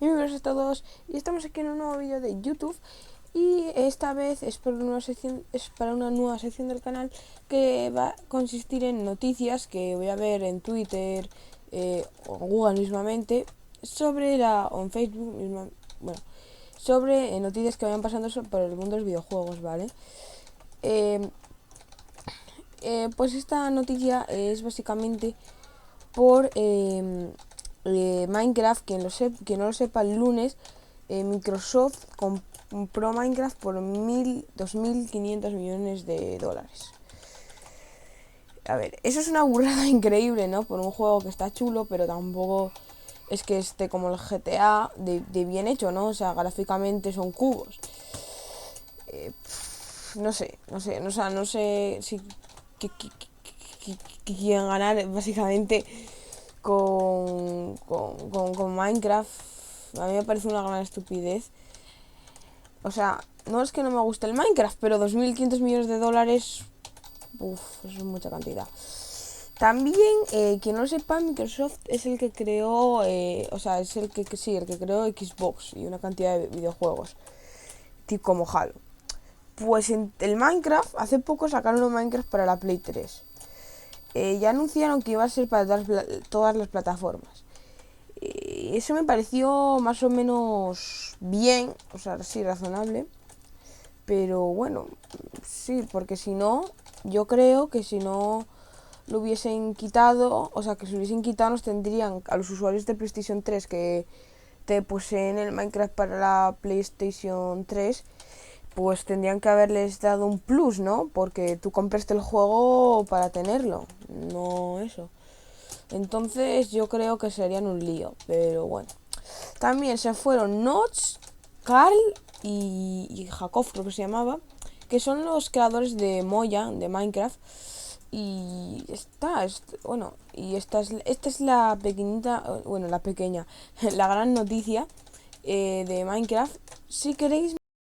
Y muy buenas a todos, y estamos aquí en un nuevo vídeo de YouTube. Y esta vez es para una nueva sección del canal que va a consistir en noticias que voy a ver en Twitter o en Google mismamente o en Facebook misma, bueno, sobre noticias que vayan pasando por el mundo de los videojuegos, ¿vale? Eh, pues esta noticia es básicamente por Minecraft. Quien no lo sepa, el lunes Microsoft compró Minecraft por 2.500 millones de dólares. A ver, eso es una burrada increíble, ¿no? Por un juego que está chulo, pero tampoco es que esté como el GTA de bien hecho, ¿no? O sea, gráficamente son cubos. No sé si que quieren ganar básicamente con Minecraft. A mí me parece una gran estupidez. O sea, no es que no me guste el Minecraft, pero 2.500 millones de dólares, uff, eso es mucha cantidad. También, quien no lo sepa, Microsoft es el que creó, o sea, es el que creó Xbox y una cantidad de videojuegos, tipo como Halo. Pues en el Minecraft, hace poco sacaron un Minecraft para la Play 3. Ya anunciaron que iba a ser para todas las plataformas. Eso me pareció más o menos bien, o sea, sí, razonable. Pero bueno, sí, porque si no, yo creo que si no lo hubiesen quitado, o sea, que si lo hubiesen quitado nos tendrían a los usuarios de PlayStation 3 que te poseen el Minecraft para la PlayStation 3, pues tendrían que haberles dado un plus, ¿no? Porque tú compraste el juego para tenerlo, no eso. Entonces yo creo que serían un lío, pero bueno. También se fueron Notch, Carl y Jacob, creo que se llamaba, que son los creadores de Moya, de Minecraft. Y bueno, y esta es la pequeñita, bueno, la pequeña, la gran noticia de Minecraft. Si queréis